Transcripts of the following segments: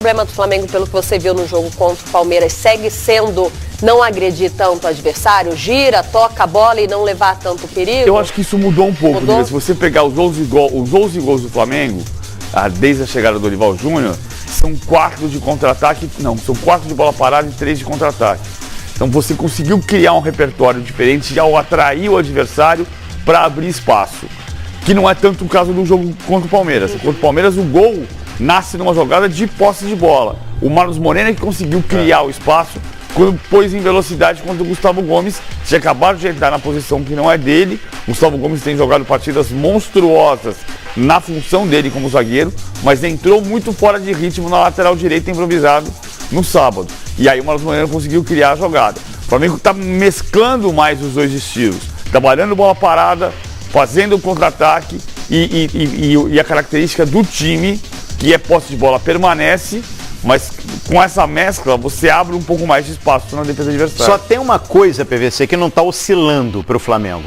O problema do Flamengo, pelo que você viu no jogo contra o Palmeiras, segue sendo não agredir tanto o adversário, gira, toca a bola e não levar tanto perigo? Eu acho que isso mudou um pouco. Mudou? Se você pegar os 11 gols do Flamengo, desde a chegada do Dorival Júnior, são 4 de contra-ataque, são 4 de bola parada e 3 de contra-ataque. Então você conseguiu criar um repertório diferente ao atrair o adversário para abrir espaço. Que não é tanto o caso do jogo contra o Palmeiras. Contra o Palmeiras, o gol nasce numa jogada de posse de bola. O Marlos Moreno é que conseguiu criar o espaço quando pôs em velocidade contra o Gustavo Gomes, que acabaram de entrar na posição que não é dele. O Gustavo Gomes tem jogado partidas monstruosas na função dele como zagueiro, mas entrou muito fora de ritmo na lateral direita improvisado no sábado. E aí o Marlos Moreno conseguiu criar a jogada. O Flamengo está mesclando mais os dois estilos, trabalhando bola parada, fazendo o contra-ataque e a característica do time, que é posse de bola, permanece, mas com essa mescla você abre um pouco mais de espaço na defesa adversária. Só tem uma coisa, PVC, que não está oscilando para o Flamengo,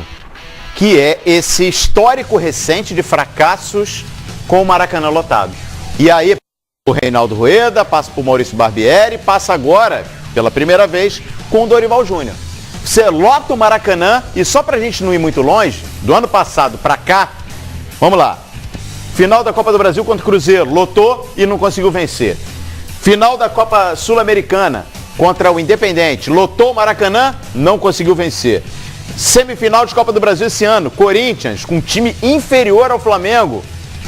que é esse histórico recente de fracassos com o Maracanã lotado. E aí o Reinaldo Rueda, passa por Maurício Barbieri, passa agora, pela primeira vez, com o Dorival Júnior. Você lota o Maracanã e só pra gente não ir muito longe, do ano passado pra cá, vamos lá. Final da Copa do Brasil contra o Cruzeiro, lotou e não conseguiu vencer. Final da Copa Sul-Americana contra o Independente, lotou o Maracanã, não conseguiu vencer. Semifinal de Copa do Brasil esse ano, Corinthians, com um time inferior ao Flamengo,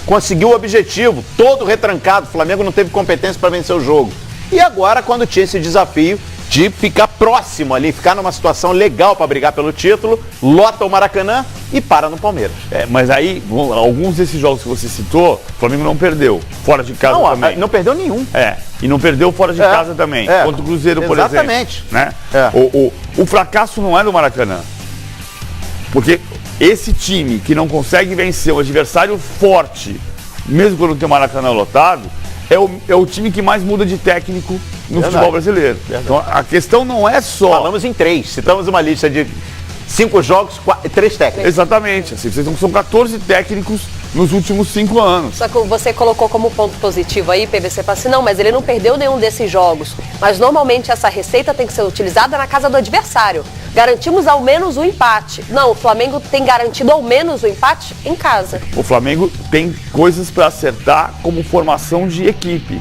conseguiu o objetivo, todo retrancado, o Flamengo não teve competência para vencer o jogo. E agora, quando tinha esse desafio de ficar próximo ali, ficar numa situação legal para brigar pelo título, lota o Maracanã e para no Palmeiras. Mas aí, alguns desses jogos que você citou, o Flamengo não perdeu, fora de casa também. Não perdeu nenhum. E não perdeu fora de casa também, contra o Cruzeiro, por exemplo. Exatamente. Né? O fracasso não é do Maracanã, porque esse time que não consegue vencer um adversário forte, mesmo quando tem o Maracanã lotado, é o time que mais muda de técnico no futebol brasileiro. Então a questão não é só... Falamos em 3, citamos uma lista de 5 jogos, 3 técnicos. Exatamente, assim, são 14 técnicos nos últimos 5 anos. Só que você colocou como ponto positivo aí, PVC, fala assim, não, mas ele não perdeu nenhum desses jogos. Mas normalmente essa receita tem que ser utilizada na casa do adversário. Garantimos ao menos o empate. Não, o Flamengo tem garantido ao menos o empate em casa. O Flamengo tem coisas para acertar como formação de equipe.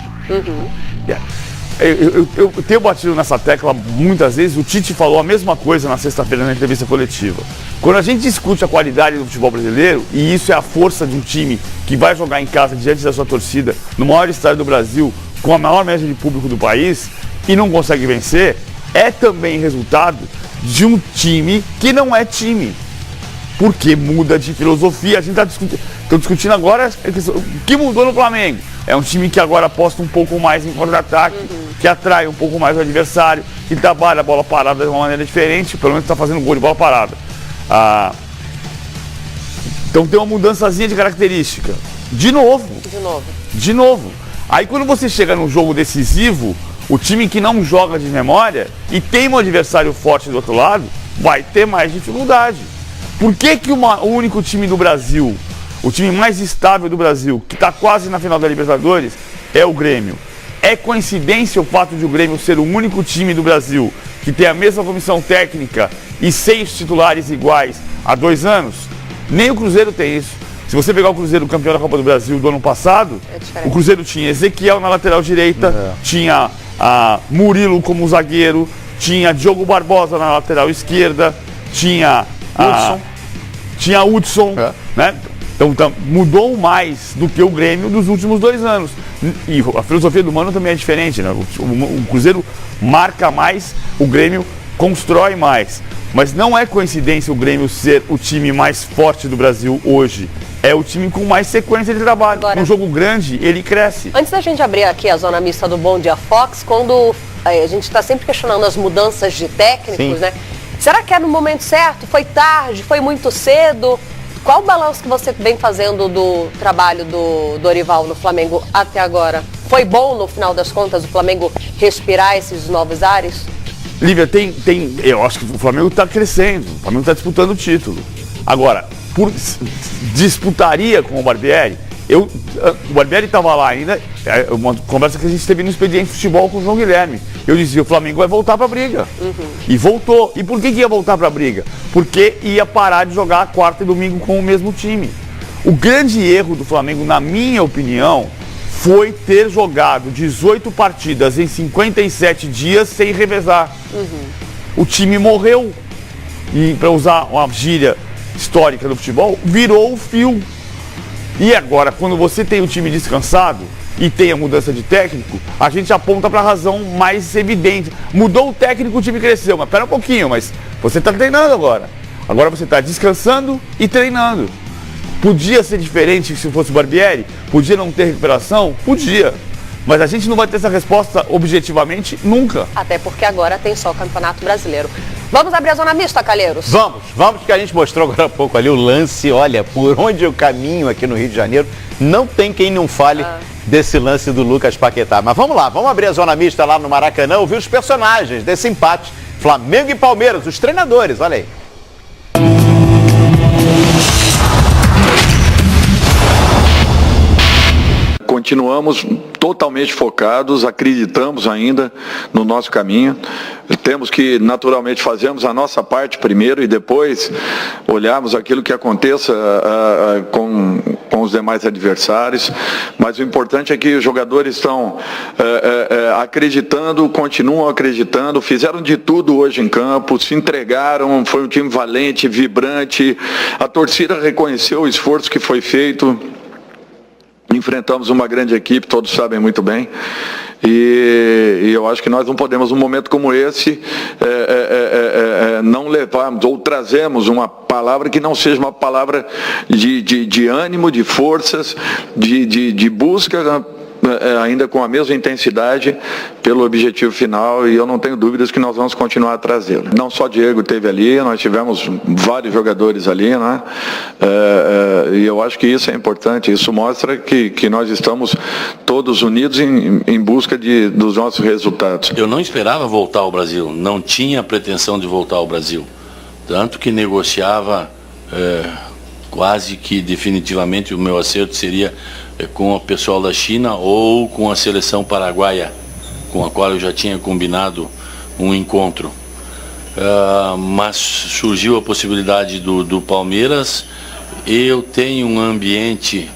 Eu tenho batido nessa tecla muitas vezes. O Tite falou a mesma coisa na sexta-feira na entrevista coletiva. Quando a gente discute a qualidade do futebol brasileiro, e isso é a força de um time que vai jogar em casa diante da sua torcida, no maior estádio do Brasil, com a maior média de público do país, e não consegue vencer, é também resultado de um time que não é time. Porque muda de filosofia. A gente está discutindo agora o que mudou no Flamengo. É um time que agora aposta um pouco mais em contra-ataque, que atrai um pouco mais o adversário, que trabalha a bola parada de uma maneira diferente, pelo menos está fazendo gol de bola parada. Então tem uma mudançazinha de característica. De novo. Aí quando você chega num jogo decisivo, o time que não joga de memória e tem um adversário forte do outro lado, vai ter mais dificuldade. Por que o único time do Brasil, o time mais estável do Brasil, que está quase na final da Libertadores, é o Grêmio? É coincidência o fato de o Grêmio ser o único time do Brasil que tem a mesma comissão técnica e 6 titulares iguais há 2 anos? Nem o Cruzeiro tem isso. Se você pegar o Cruzeiro campeão da Copa do Brasil do ano passado, o Cruzeiro tinha Ezequiel na lateral direita, tinha Murilo como zagueiro, tinha Diogo Barbosa na lateral esquerda, tinha Hudson, né? Então mudou mais do que o Grêmio dos últimos 2 anos. E a filosofia do Mano também é diferente, né? O Cruzeiro marca mais, o Grêmio constrói mais. Mas não é coincidência o Grêmio ser o time mais forte do Brasil hoje. É o time com mais sequência de trabalho. Agora, num jogo grande, ele cresce. Antes da gente abrir aqui a zona mista do Bom Dia Fox, quando a gente está sempre questionando as mudanças de técnicos, né? Será que é no momento certo? Foi tarde? Foi muito cedo? Qual o balanço que você vem fazendo do trabalho do Dorival no Flamengo até agora? Foi bom, no final das contas, o Flamengo respirar esses novos ares? Lívia, eu acho que o Flamengo está crescendo, o Flamengo está disputando o título. Agora, disputaria com o Barbieri? O Barbieri estava lá ainda, uma conversa que a gente teve no Expediente Futebol com o João Guilherme. Eu dizia, o Flamengo vai voltar para a briga. E voltou. E por que ia voltar para a briga? Porque ia parar de jogar quarta e domingo com o mesmo time. O grande erro do Flamengo, na minha opinião, foi ter jogado 18 partidas em 57 dias sem revezar. O time morreu. E, para usar uma gíria histórica do futebol, virou o fio. E agora, quando você tem o time descansado e tem a mudança de técnico, a gente aponta para a razão mais evidente. Mudou o técnico, o time cresceu. Mas espera um pouquinho, mas você está treinando agora. Agora você está descansando e treinando. Podia ser diferente se fosse o Barbieri? Podia não ter recuperação? Podia. Mas a gente não vai ter essa resposta objetivamente nunca. Até porque agora tem só o Campeonato Brasileiro. Vamos abrir a zona mista, Calheiros? Vamos, que a gente mostrou agora há pouco ali o lance. Olha, por onde eu caminho aqui no Rio de Janeiro, não tem quem não fale desse lance do Lucas Paquetá. Mas vamos lá, vamos abrir a zona mista lá no Maracanã, ouvir os personagens desse empate. Flamengo e Palmeiras, os treinadores, olha aí. Continuamos totalmente focados, acreditamos ainda no nosso caminho. Temos que, naturalmente, fazermos a nossa parte primeiro e depois olharmos aquilo que aconteça com os demais adversários. Mas o importante é que os jogadores estão acreditando, continuam acreditando, fizeram de tudo hoje em campo, se entregaram, foi um time valente, vibrante. A torcida reconheceu o esforço que foi feito. Enfrentamos uma grande equipe, todos sabem muito bem, e eu acho que nós não podemos, num momento como esse, não levarmos ou trazermos uma palavra que não seja uma palavra de ânimo, de forças, de busca, ainda com a mesma intensidade pelo objetivo final, e eu não tenho dúvidas que nós vamos continuar a trazê-lo. Não só Diego teve ali, nós tivemos vários jogadores ali, né? E eu acho que isso é importante, isso mostra que nós estamos todos unidos em busca dos nossos resultados. Eu não esperava voltar ao Brasil, não tinha pretensão de voltar ao Brasil, tanto que negociava quase que definitivamente o meu acerto seria com o pessoal da China ou com a seleção paraguaia, com a qual eu já tinha combinado um encontro. Mas surgiu a possibilidade do Palmeiras. Eu tenho um ambiente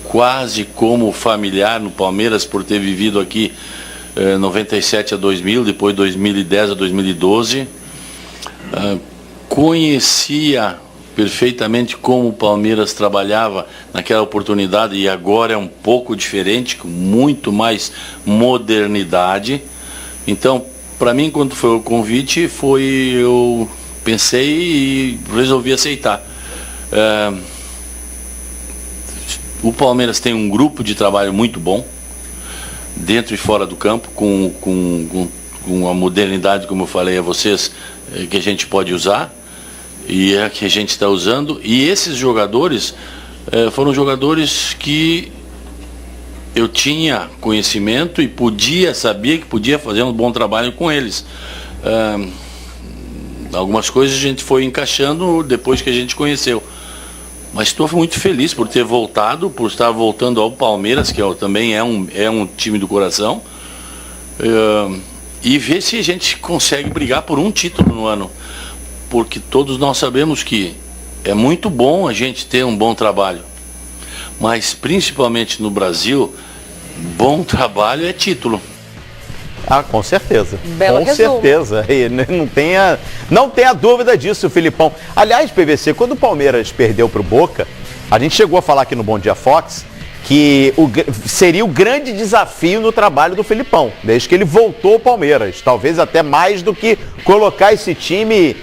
quase como familiar no Palmeiras, por ter vivido aqui 97 a 2000, depois 2010 a 2012. Conhecia perfeitamente como o Palmeiras trabalhava naquela oportunidade, e agora é um pouco diferente, com muito mais modernidade. Então, para mim, quando foi o convite, eu pensei e resolvi aceitar. O Palmeiras tem um grupo de trabalho muito bom, dentro e fora do campo, com a modernidade, como eu falei a vocês, que a gente pode usar. E é que a gente está usando, e esses jogadores foram jogadores que eu tinha conhecimento e sabia que podia fazer um bom trabalho com eles. Algumas coisas a gente foi encaixando depois que a gente conheceu, mas estou muito feliz por ter voltado, por estar voltando ao Palmeiras, que também é um time do coração, e ver se a gente consegue brigar por um título no ano. Porque todos nós sabemos que é muito bom a gente ter um bom trabalho, mas principalmente no Brasil, bom trabalho é título. Com certeza. Belo com resumo. certeza. E não tenha dúvida disso, Filipão. Aliás, PVC, quando o Palmeiras perdeu para o Boca, a gente chegou a falar aqui no Bom Dia Fox que seria o grande desafio no trabalho do Filipão, desde que ele voltou ao Palmeiras. Talvez até mais do que colocar esse time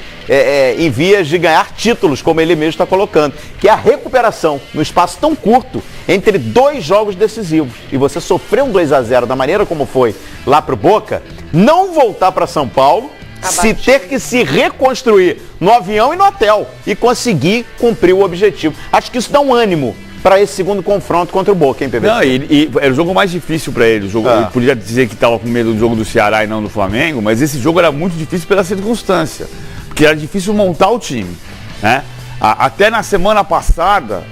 em vias de ganhar títulos, como ele mesmo está colocando, que é a recuperação no espaço tão curto entre dois jogos decisivos. E você sofreu um 2-0 da maneira como foi lá para o Boca, não voltar para São Paulo, se ter que se reconstruir no avião e no hotel e conseguir cumprir o objetivo. Acho que isso dá um ânimo para esse segundo confronto contra o Boca, hein, PVC? Não, e era o jogo mais difícil para ele. Ele podia dizer que estava com medo do jogo do Ceará e não do Flamengo, mas esse jogo era muito difícil pela circunstância, porque era difícil montar o time, né? Até na semana passada,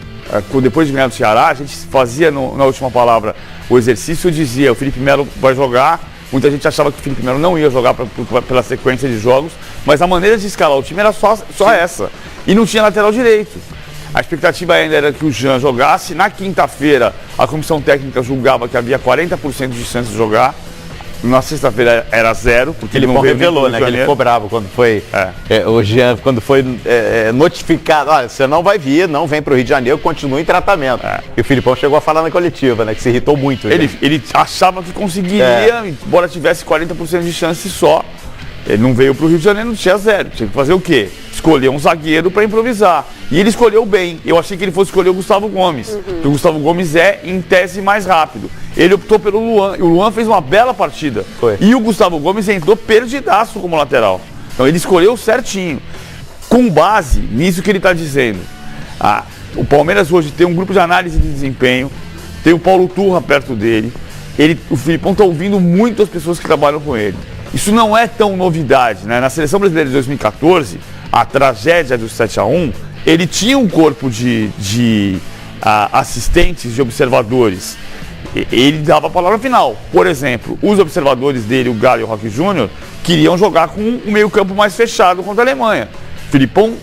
depois de ganhar do Ceará, a gente fazia na última palavra o exercício, eu dizia, o Felipe Melo vai jogar, muita gente achava que o Felipe Melo não ia jogar pela sequência de jogos, mas a maneira de escalar o time era só essa, e não tinha lateral direito. A expectativa ainda era que o Jean jogasse, na quinta-feira a comissão técnica julgava que havia 40% de chance de jogar, na sexta-feira era 0, porque ele não revelou, né? Que ele ficou bravo quando foi o Jean, quando foi notificado, olha, você não vai vir, não vem para o Rio de Janeiro, continua em tratamento. E o Filipão chegou a falar na coletiva, né? Que se irritou muito. Ele achava que conseguiria, embora tivesse 40% de chance só. Ele não veio para o Rio de Janeiro, não tinha 0. Tinha que fazer o quê? Escolher um zagueiro para improvisar. E ele escolheu bem. Eu achei que ele fosse escolher o Gustavo Gomes. Porque o Gustavo Gomes é, em tese, mais rápido. Ele optou pelo Luan. E o Luan fez uma bela partida. Foi. E o Gustavo Gomes entrou perdidaço como lateral. Então ele escolheu certinho. Com base nisso que ele está dizendo. O Palmeiras hoje tem um grupo de análise de desempenho. Tem o Paulo Turra perto dele. O Filipão está ouvindo muito as pessoas que trabalham com ele. Isso não é tão novidade, né? Na Seleção Brasileira de 2014, a tragédia do 7-1, ele tinha um corpo de assistentes, de observadores. Ele dava a palavra final. Por exemplo, os observadores dele, o Galo e o Roque Júnior, queriam jogar com um meio-campo mais fechado contra a Alemanha. O Filipão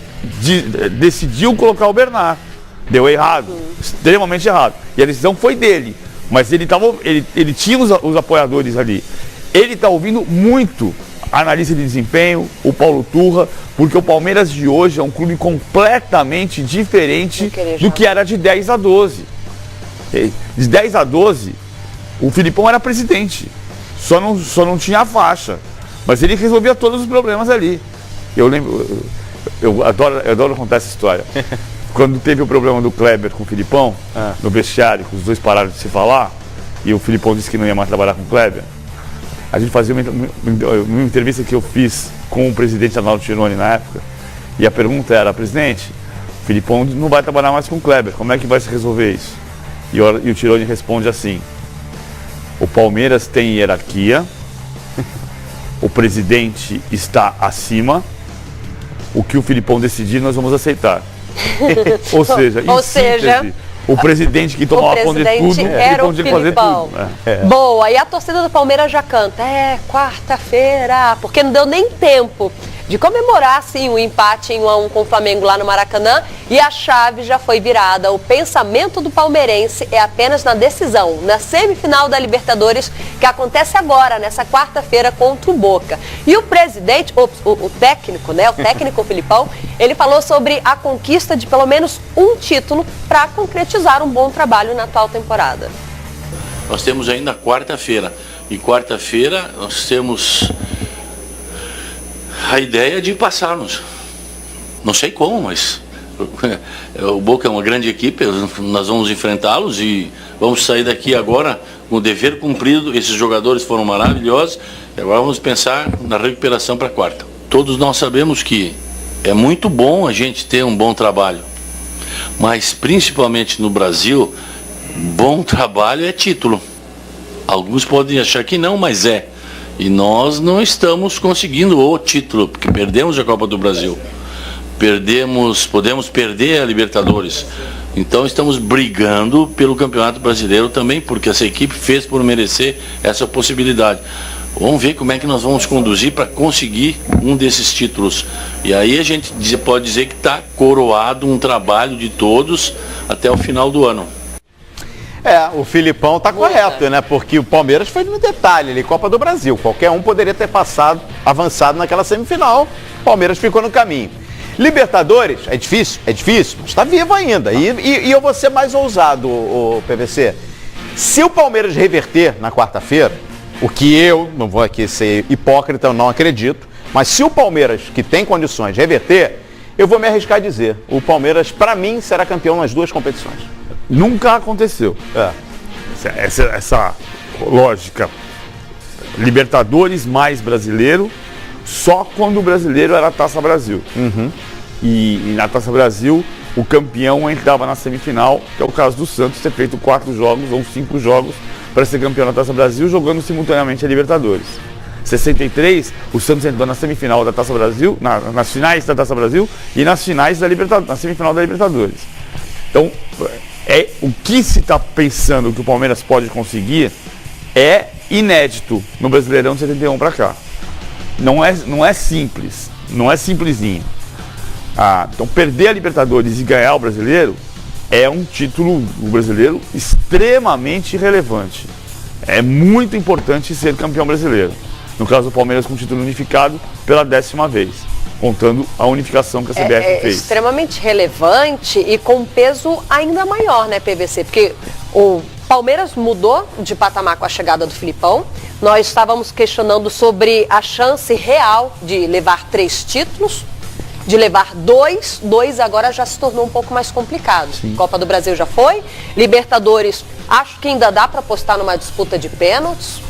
decidiu colocar o Bernard. Deu errado, extremamente errado. E a decisão foi dele. Mas ele tinha os apoiadores ali. Ele está ouvindo muito a analista de desempenho, o Paulo Turra, porque o Palmeiras de hoje é um clube completamente diferente do que era de 10 a 12. De 10 a 12, o Filipão era presidente, só não tinha a faixa, mas ele resolvia todos os problemas ali. Eu lembro, eu adoro contar essa história. Quando teve o problema do Kleber com o Filipão, no vestiário, que os dois pararam de se falar, e o Filipão disse que não ia mais trabalhar com o Kleber, a gente fazia uma entrevista que eu fiz com o presidente Arnaldo Tironi na época, e a pergunta era: presidente, o Filipão não vai trabalhar mais com o Kleber, como é que vai se resolver isso? E o Tironi responde assim: o Palmeiras tem hierarquia, o presidente está acima, o que o Filipão decidir nós vamos aceitar. Ou seja, síntese, o presidente que tomava conta de tudo, era o Filipão. Boa, e a torcida do Palmeiras já canta, quarta-feira, porque não deu nem tempo de comemorar, sim, o empate em 1-1 com o Flamengo lá no Maracanã, e a chave já foi virada. O pensamento do palmeirense é apenas na decisão, na semifinal da Libertadores, que acontece agora, nessa quarta-feira, contra o Boca. E o presidente, o técnico, né, o técnico Filipão, ele falou sobre a conquista de pelo menos um título para concretizar um bom trabalho na atual temporada. Nós temos ainda quarta-feira, e quarta-feira nós temos a ideia de passarmos. Não sei como, mas o Boca é uma grande equipe, nós vamos enfrentá-los e vamos sair daqui agora com o dever cumprido. Esses jogadores foram maravilhosos e agora vamos pensar na recuperação para quarta. Todos nós sabemos que é muito bom a gente ter um bom trabalho, mas principalmente no Brasil, bom trabalho é título. Alguns podem achar que não, mas é. E nós não estamos conseguindo o título, porque perdemos a Copa do Brasil. Podemos perder a Libertadores. Então estamos brigando pelo Campeonato Brasileiro também, porque essa equipe fez por merecer essa possibilidade. Vamos ver como é que nós vamos conduzir para conseguir um desses títulos. E aí a gente pode dizer que está coroado um trabalho de todos até o final do ano. O Filipão tá correto, né? Porque o Palmeiras foi no detalhe ali, Copa do Brasil. Qualquer um poderia ter avançado naquela semifinal. O Palmeiras ficou no caminho. Libertadores, é difícil, mas está vivo ainda. E eu vou ser mais ousado, o PVC. Se o Palmeiras reverter na quarta-feira, o que eu, não vou aqui ser hipócrita, eu não acredito, mas se o Palmeiras, que tem condições, reverter, eu vou me arriscar a dizer, o Palmeiras, para mim, será campeão nas duas competições. Nunca aconteceu. Essa lógica, Libertadores mais brasileiro, só quando o brasileiro era a Taça Brasil. E na Taça Brasil, o campeão entrava na semifinal, que é o caso do Santos ter feito 4 jogos ou 5 jogos para ser campeão da Taça Brasil, jogando simultaneamente a Libertadores. 63, o Santos entrou na semifinal da Taça Brasil, nas finais da Taça Brasil e nas finais da Libertadores, na semifinal da Libertadores. Então, o que se está pensando que o Palmeiras pode conseguir é inédito no Brasileirão de 71 para cá. Não é simples, não é simplesinho. Então, perder a Libertadores e ganhar o Brasileiro é um título brasileiro extremamente relevante. É muito importante ser campeão brasileiro. No caso do Palmeiras, com título unificado pela 10ª vez, contando a unificação que a CBF fez. É extremamente relevante e com peso ainda maior, né, PVC? Porque o Palmeiras mudou de patamar com a chegada do Filipão. Nós estávamos questionando sobre a chance real de levar 3 títulos. De levar 2 agora já se tornou um pouco mais complicado. Sim. Copa do Brasil já foi. Libertadores, acho que ainda dá para apostar numa disputa de pênaltis.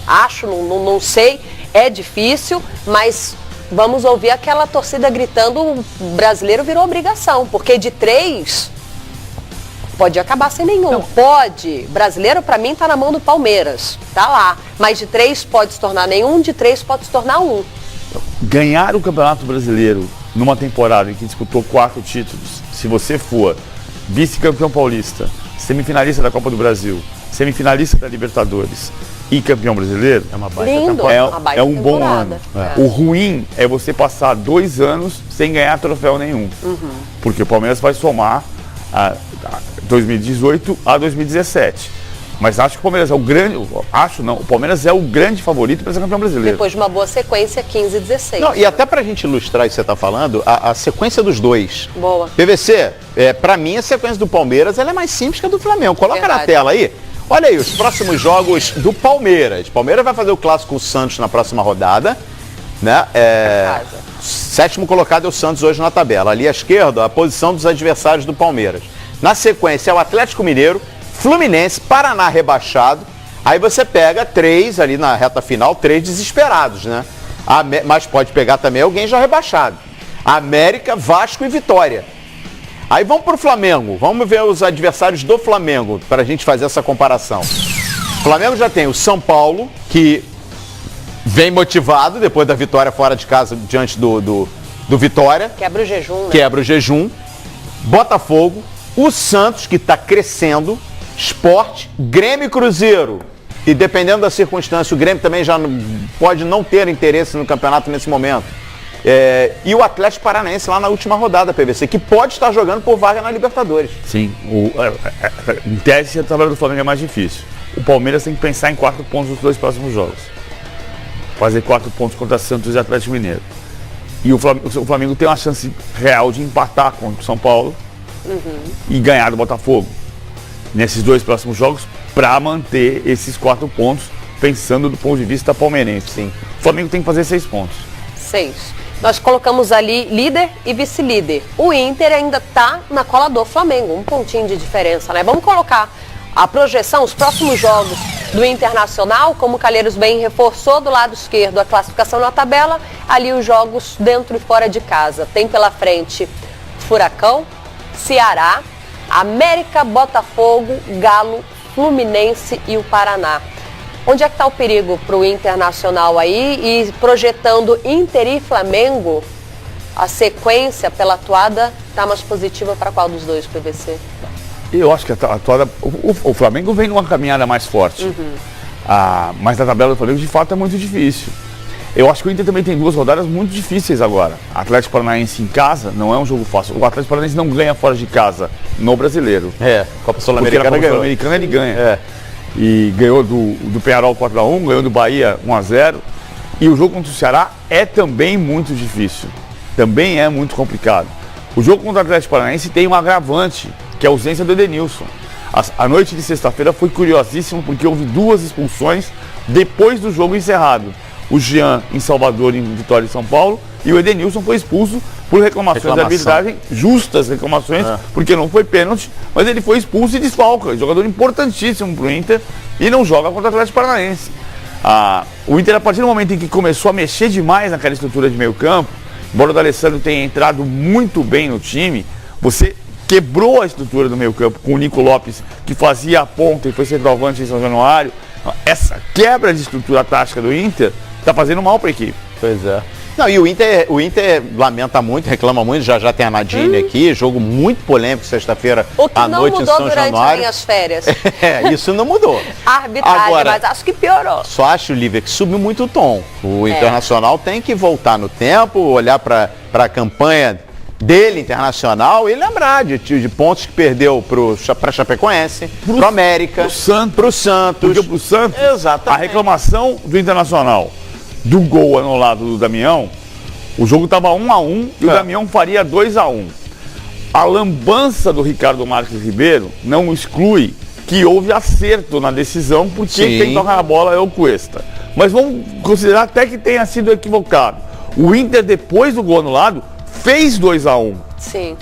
Acho, não sei, é difícil, mas vamos ouvir aquela torcida gritando, o brasileiro virou obrigação, porque de 3 pode acabar sem nenhum. Não. Pode. Brasileiro, para mim, tá na mão do Palmeiras. Tá lá. Mas de 3 pode se tornar nenhum, de 3 pode se tornar 1. Ganhar o Campeonato Brasileiro numa temporada em que disputou 4 títulos, se você for vice-campeão paulista, semifinalista da Copa do Brasil, semifinalista da Libertadores e campeão brasileiro, é uma baita temporada. É um bom ano. O ruim é você passar 2 anos sem ganhar troféu nenhum. Porque o Palmeiras vai somar 2018 a 2017. Mas acho que o Palmeiras é o grande. O Palmeiras é o grande favorito para ser campeão brasileiro. Depois de uma boa sequência, 15 e 16. Não, e até para a gente ilustrar isso que você está falando, a sequência dos dois. Boa. PVC, para mim a sequência do Palmeiras ela é mais simples que a do Flamengo. Coloca Verdade. na tela aí. Olha aí, os próximos jogos do Palmeiras. Palmeiras vai fazer o clássico com o Santos na próxima rodada. Né? 7º colocado é o Santos hoje na tabela. Ali à esquerda, a posição dos adversários do Palmeiras. Na sequência é o Atlético Mineiro, Fluminense, Paraná rebaixado. Aí você pega 3 ali na reta final, 3 desesperados, né? Mas pode pegar também alguém já rebaixado. América, Vasco e Vitória. Aí vamos para o Flamengo. Vamos ver os adversários do Flamengo para a gente fazer essa comparação. O Flamengo já tem o São Paulo, que vem motivado depois da vitória fora de casa diante do Vitória. Quebra o jejum, né? Quebra o jejum. Botafogo, o Santos, que está crescendo. Sport, Grêmio e Cruzeiro. E dependendo da circunstância, o Grêmio também já pode não ter interesse no campeonato nesse momento. E o Atlético Paranaense lá na última rodada, PVC, que pode estar jogando por vaga na Libertadores. Sim, em tese a tabela do Flamengo é mais difícil. O Palmeiras tem que pensar em 4 pontos nos 2 próximos jogos. Fazer 4 pontos contra Santos e Atlético Mineiro. E o Flamengo tem uma chance real de empatar contra o São Paulo e ganhar do Botafogo nesses 2 próximos jogos para manter esses 4 pontos, pensando do ponto de vista palmeirense. Sim. O Flamengo tem que fazer 6 pontos. 6. Nós colocamos ali líder e vice-líder. O Inter ainda está na cola do Flamengo, 1 pontinho de diferença, né? Vamos colocar a projeção, os próximos jogos do Internacional, como o Calheiros bem reforçou, do lado esquerdo a classificação na tabela, ali os jogos dentro e fora de casa. Tem pela frente Furacão, Ceará, América, Botafogo, Galo, Fluminense e o Paraná. Onde é que está o perigo para o Internacional aí? E projetando Inter e Flamengo, a sequência pela atuada está mais positiva para qual dos dois, PVC? Eu acho que a atuada, o Flamengo vem numa caminhada mais forte. Mas a tabela do Flamengo de fato é muito difícil. Eu acho que o Inter também tem 2 rodadas muito difíceis agora. Atlético Paranaense em casa não é um jogo fácil. O Atlético Paranaense não ganha fora de casa no Brasileiro. Copa Sul-Americana ganhou. Sul-Americana ele ganha. E ganhou do Peñarol 4-1, ganhou do Bahia 1-0. E o jogo contra o Ceará é também muito difícil. Também é muito complicado. O jogo contra o Atlético Paranaense tem um agravante, que é a ausência do Edenilson. A noite de sexta-feira foi curiosíssima porque houve 2 expulsões depois do jogo encerrado. O Jean em Salvador, em Vitória e São Paulo, e o Edenilson foi expulso por reclamações de arbitragem, justas reclamações, porque não foi pênalti, mas ele foi expulso e desfalca, jogador importantíssimo para o Inter, e não joga contra o Atlético Paranaense. O Inter, a partir do momento em que começou a mexer demais naquela estrutura de meio campo, embora o D'Alessandro tenha entrado muito bem no time, você quebrou a estrutura do meio campo com o Nico Lopes, que fazia a ponta e foi centroavante em São Januário. Essa quebra de estrutura tática do Inter está fazendo mal para a equipe. Pois é. Não, e o Inter lamenta muito, reclama muito, já tem a Nadine aqui, jogo muito polêmico sexta-feira à noite em São Januário. O que não mudou durante minhas férias. Isso não mudou. A arbitragem, agora, mas acho que piorou. Só acho, Lívia, que subiu muito o tom. O Internacional tem que voltar no tempo, olhar para a campanha dele, Internacional, e lembrar de pontos que perdeu para Chapecoense, pro América, pro Santos. Porque pro Santos, exatamente, a reclamação do Internacional do gol anulado do Damião, o jogo estava 1-1 e o Damião faria 2-1. A lambança do Ricardo Marques Ribeiro não exclui que houve acerto na decisão, porque quem toca na bola é o Cuesta. Mas vamos considerar até que tenha sido equivocado. O Inter, depois do gol anulado, fez 2-1. Sim.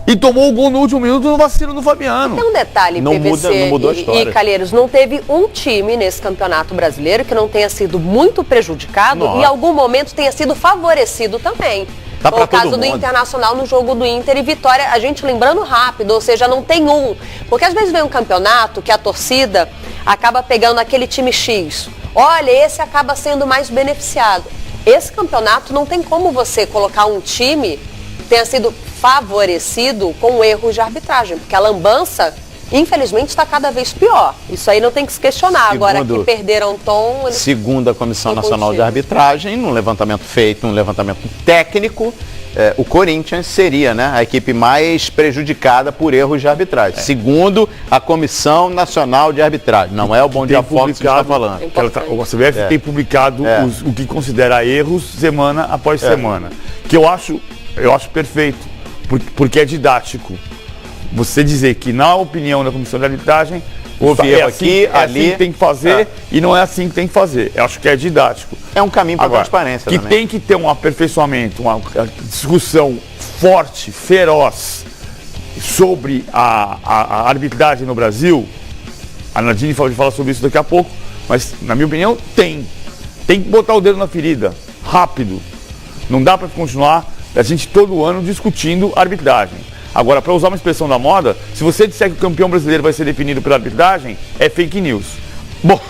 E tomou o gol no último minuto no vacilo do Fabiano. Tem um detalhe, não mudou a história. E Calheiros, não teve um time nesse campeonato brasileiro que não tenha sido muito prejudicado e em algum momento tenha sido favorecido também. Foi o caso do Internacional no jogo do Inter e Vitória, a gente lembrando rápido, ou seja, não tem um. Porque às vezes vem um campeonato que a torcida acaba pegando aquele time X. Olha, esse acaba sendo mais beneficiado. Esse campeonato não tem como você colocar um time que tenha sido favorecido com erros de arbitragem, porque a lambança, infelizmente, está cada vez pior. Isso aí não tem que se questionar. Agora que perderam tom... Segundo a Comissão Nacional de Arbitragem, num levantamento feito, um levantamento técnico, o Corinthians seria, né, a equipe mais prejudicada por erros de arbitragem. Segundo a Comissão Nacional de Arbitragem. Não é o Bom Dia Fox que está falando. O CBF tem publicado o que considera erros semana após semana. Que eu acho perfeito, porque é didático. Você dizer que, na opinião da Comissão de Arbitragem, houve erro aqui, ali, assim que tem que fazer e não é assim que tem que fazer. Eu acho que é didático. É um caminho para a transparência que também. Tem que ter um aperfeiçoamento, uma discussão forte, feroz sobre a arbitragem no Brasil. A Nadine vai falar sobre isso daqui a pouco, mas, na minha opinião, tem que botar o dedo na ferida, rápido. Não dá para continuar a gente todo ano discutindo arbitragem. Agora, para usar uma expressão da moda, se você disser que o campeão brasileiro vai ser definido pela arbitragem, é fake news.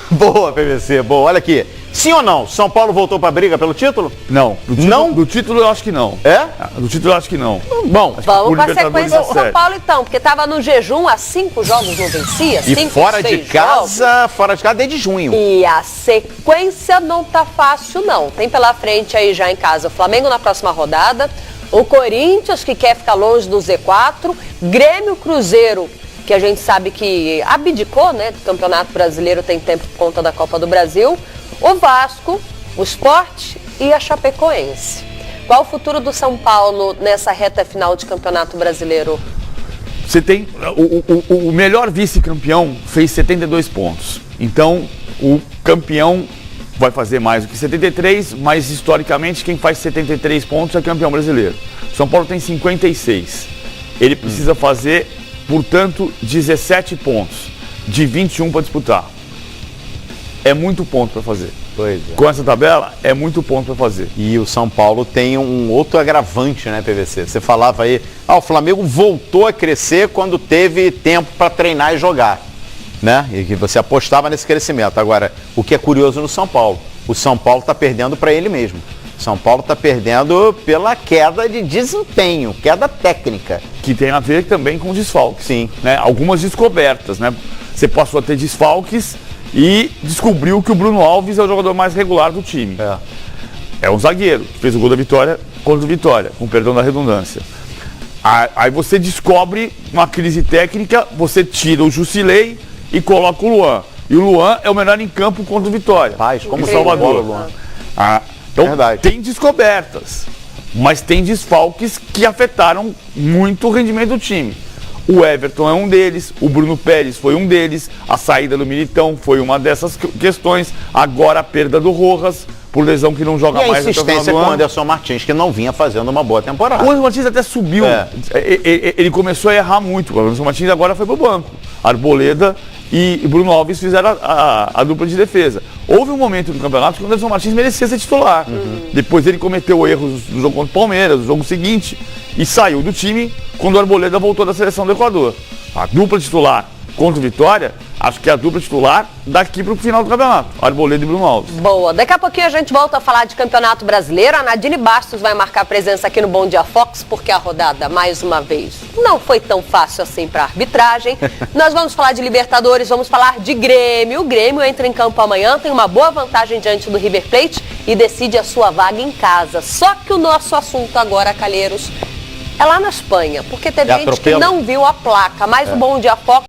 Boa, PVC, boa. Olha aqui. Sim ou não? São Paulo voltou para a briga pelo título? Não. Não? Do título eu acho que não. É? Do título eu acho que não. Bom, vamos para a sequência do São Paulo então, porque estava no jejum há 5 jogos, não vencia. E fora de casa desde junho. E a sequência não tá fácil não. Tem pela frente aí já em casa o Flamengo na próxima rodada, o Corinthians que quer ficar longe do Z4, Grêmio, Cruzeiro, que a gente sabe que abdicou, né, do Campeonato Brasileiro, tem tempo por conta da Copa do Brasil, o Vasco, o Sport e a Chapecoense. Qual o futuro do São Paulo nessa reta final de Campeonato Brasileiro? Você tem o melhor vice-campeão fez 72 pontos. Então, o campeão vai fazer mais do que 73, mas historicamente quem faz 73 pontos é campeão brasileiro. São Paulo tem 56. Ele precisa fazer, portanto, 17 pontos de 21 para disputar. É muito ponto para fazer. Pois é. Com essa tabela, é muito ponto para fazer. E o São Paulo tem um outro agravante, né, PVC? Você falava aí, o Flamengo voltou a crescer quando teve tempo para treinar e jogar, né? E que você apostava nesse crescimento. Agora, o que é curioso no São Paulo? O São Paulo está perdendo para ele mesmo. São Paulo está perdendo pela queda de desempenho, queda técnica. Que tem a ver também com desfalques. Sim. Né? Algumas descobertas, né? Você passou a ter desfalques e descobriu que o Bruno Alves é o jogador mais regular do time. É um zagueiro que fez o gol da vitória contra o Vitória, com perdão da redundância. Aí você descobre uma crise técnica, você tira o Jusilei e coloca o Luan. E o Luan é o melhor em campo contra o Vitória. Como Salvador. Luan. Então, verdade. Tem descobertas, mas tem desfalques que afetaram muito o rendimento do time. O Everton é um deles, o Bruno Pérez foi um deles, a saída do Militão foi uma dessas questões, agora a perda do Rojas, por lesão que não joga mais. E a insistência com o Anderson Martins, que não vinha fazendo uma boa temporada. O Anderson Martins até subiu, ele começou a errar muito, o Anderson Martins agora foi pro banco. Arboleda e Bruno Alves fizeram a dupla de defesa. Houve um momento no campeonato que o Anderson Martins merecia ser titular. Depois ele cometeu erros no jogo contra o Palmeiras, no jogo seguinte, e saiu do time quando o Arboleda voltou da seleção do Equador. A dupla titular contra o Vitória Acho que é a dupla titular daqui para o final do campeonato. Arboleda e Bruno Alves. Boa. Daqui a pouquinho a gente volta a falar de Campeonato Brasileiro. A Nadine Bastos vai marcar presença aqui no Bom Dia Fox, porque a rodada, mais uma vez, não foi tão fácil assim para a arbitragem. Nós vamos falar de Libertadores, vamos falar de Grêmio. O Grêmio entra em campo amanhã, tem uma boa vantagem diante do River Plate e decide a sua vaga em casa. Só que o nosso assunto agora, Calheiros, é lá na Espanha, porque teve gente que não viu a placa, mas o Bom Dia Fox